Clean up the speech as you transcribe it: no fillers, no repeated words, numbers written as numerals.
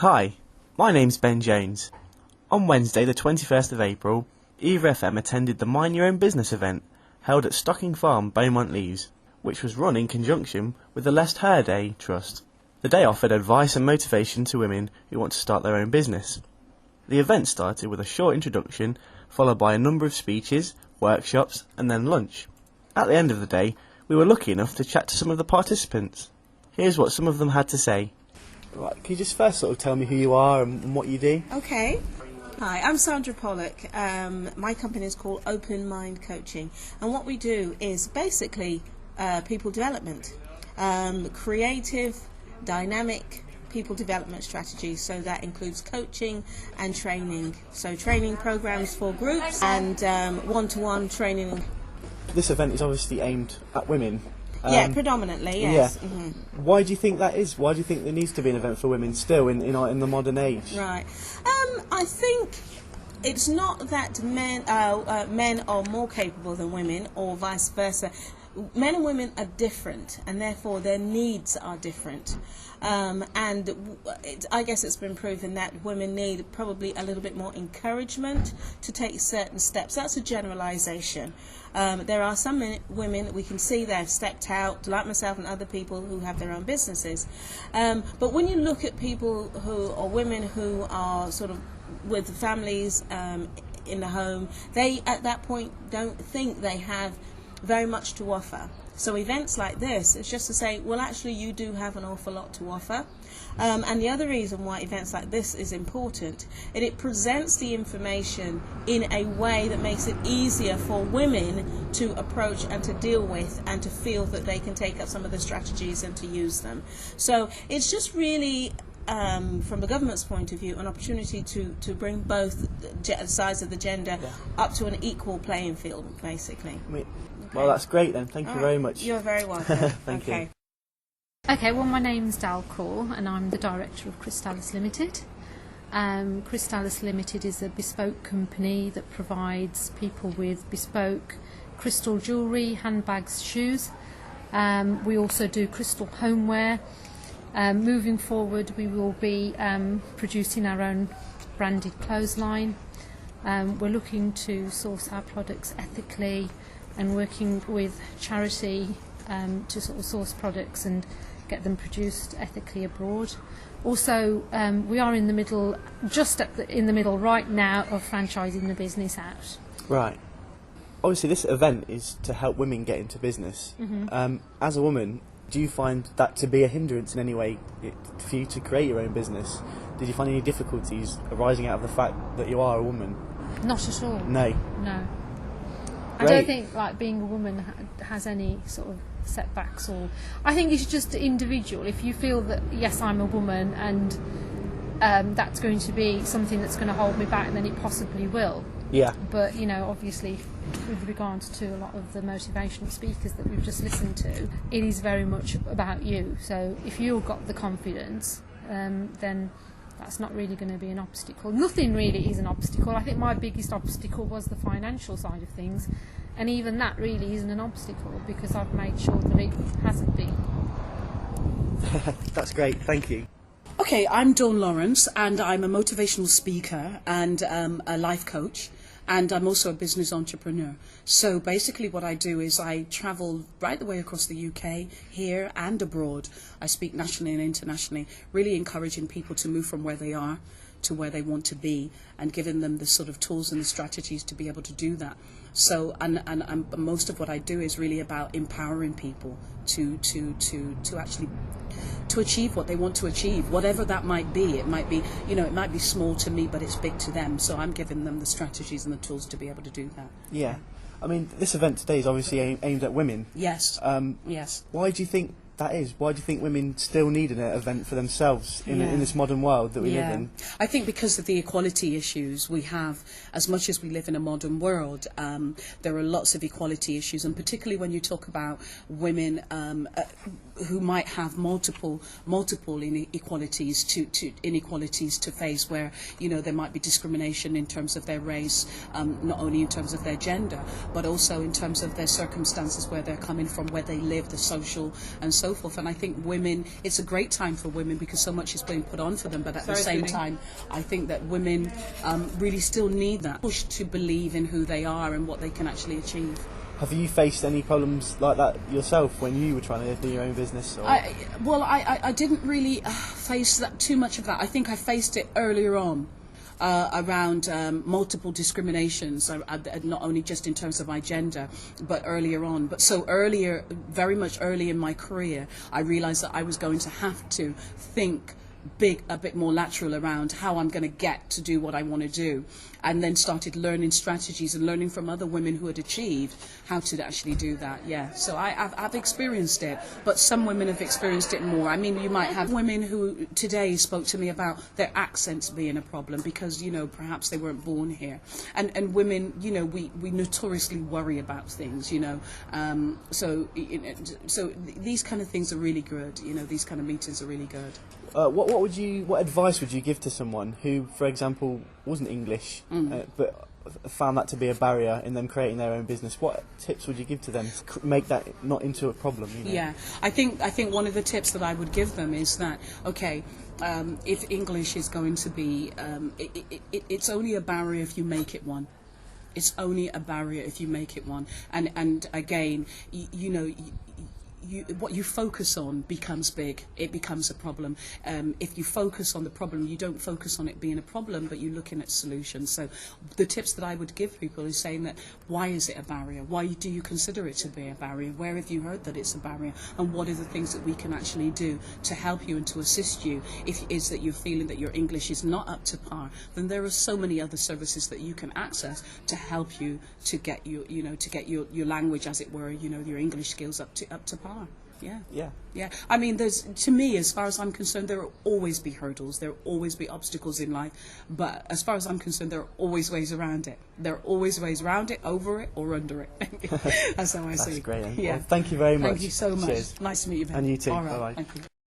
Hi, my name's Ben Jones. On Wednesday the 21st of April, EAVA FM attended the Mind Your Own Business event held at Stocking Farm, Beaumont Leys, which was run in conjunction with the LeicestHERday Trust. The day offered advice and motivation to women who want to start their own business. The event started with a short introduction, followed by a number of speeches, workshops and then lunch. At the end of the day, we were lucky enough to chat to some of the participants. Here's what some of them had to say. Right, can you just first sort of tell me who you are and what you do? Okay. Hi, I'm Sandra Pollock. My company is called Open Mind Coaching, and what we do is basically people development, creative, dynamic people development strategies. So that includes coaching and training. So training programs for groups and one-to-one training. This event is obviously aimed at women. Yeah, predominantly, yes. Yeah. Mm-hmm. Why do you think that is? Why do you think there needs to be an event for women still in the modern age? Right. I think it's not that men are more capable than women or vice versa. Men and women are different, and therefore their needs are different. I guess it's been proven that women need probably a little bit more encouragement to take certain steps. That's a generalisation. There are some women that we can see they've stepped out, like myself and other people who have their own businesses. But when you look at people or women who are sort of with families in the home, they at that point don't think they have very much to offer. So events like this, it's just to say, well, actually you do have an awful lot to offer. And the other reason why events like this is important, it presents the information in a way that makes it easier for women to approach and to deal with and to feel that they can take up some of the strategies and to use them. So it's just really, from the government's point of view, an opportunity to bring both sides of the gender up to an equal playing field, basically. Well, that's great then. Thank you very much. You're very welcome. Thank you. Okay, well, my name's Dal Call and I'm the director of Crystallis Limited. Crystallis Limited is a bespoke company that provides people with bespoke crystal jewellery, handbags, shoes. We also do crystal homeware. Moving forward, we will be producing our own branded clothesline. We're looking to source our products ethically and working with charity to sort of source products and get them produced ethically abroad. Also, we are in the middle, in the middle right now of franchising the business out. Right. Obviously, this event is to help women get into business. Mm-hmm. As a woman, do you find that to be a hindrance in any way for you to create your own business? Did you find any difficulties arising out of the fact that you are a woman? Not at all. No. No. Great. I don't think like being a woman has any sort of setbacks, or I think it's just individual. If you feel that yes, I'm a woman and that's going to be something that's going to hold me back, then it possibly will. Yeah. But you know, obviously, with regards to a lot of the motivational speakers that we've just listened to, it is very much about you. So if you've got the confidence, then that's not really going to be an obstacle. Nothing really is an obstacle. I think my biggest obstacle was the financial side of things, and even that really isn't an obstacle because I've made sure that it hasn't been. That's great, thank you. Okay, I'm Dawn Lawrence and I'm a motivational speaker and a life coach, and I'm also a business entrepreneur. So basically what I do is I travel right the way across the UK, here and abroad. I speak nationally and internationally, really encouraging people to move from where they are to where they want to be and giving them the sort of tools and the strategies to be able to do that. So, and most of what I do is really about empowering people to actually to achieve what they want to achieve, whatever that might be. It might be, you know, it might be small to me, but it's big to them. So I'm giving them the strategies and the tools to be able to do that. Yeah. I mean, this event today is obviously aimed at women. Yes. Yes. Why do you think that is? Why do you think women still need an event for themselves in this modern world that we live in? I think because of the equality issues we have, as much as we live in a modern world, there are lots of equality issues, and particularly when you talk about women who might have multiple inequalities to face, where, you know, there might be discrimination in terms of their race, not only in terms of their gender, but also in terms of their circumstances, where they're coming from, where they live, the social and so so forth. And I think women, it's a great time for women because so much is being put on for them, but at the same time, I think that women really still need that push to believe in who they are and what they can actually achieve. Have you faced any problems like that yourself when you were trying to do your own business? Or? I didn't really face that too much of that. I think I faced it earlier on. Around multiple discriminations, not only just in terms of my gender, but earlier on. But so earlier, very much early in my career, I realised that I was going to have to think a bit more lateral around how I'm going to get to do what I want to do, and then started learning strategies and learning from other women who had achieved how to actually do that. Yeah, so I've experienced it, but some women have experienced it more. I mean, you might have women who today spoke to me about their accents being a problem because, you know, perhaps they weren't born here, and women, you know, we notoriously worry about things, you know, so these kind of things are really good. You know, these kind of meetings are really good. What advice would you give to someone who, for example, wasn't English, but found that to be a barrier in them creating their own business? What tips would you give to them to make that not into a problem? You know? Yeah, I think one of the tips that I would give them is that, okay, if English is going to be, it's only a barrier if you make it one. It's only a barrier if you make it one. And again, you know, what you focus on becomes big. It becomes a problem. If you focus on the problem, you don't focus on it being a problem, but you're looking at solutions. So the tips that I would give people is saying that, why is it a barrier? Why do you consider it to be a barrier? Where have you heard that it's a barrier? And what are the things that we can actually do to help you and to assist you? If it is that you're feeling that your English is not up to par, then there are so many other services that you can access to help you to get your language, as it were, you know, your English skills up to par. Yeah. I mean, to me, as far as I'm concerned, there will always be hurdles. There will always be obstacles in life. But as far as I'm concerned, there are always ways around it. There are always ways around it, over it, or under it. That's how I see it. That's great. Yeah. Well, thank you very much. Thank you so much. Cheers. Nice to meet you, Ben. And you too. All right. Bye-bye. Thank you.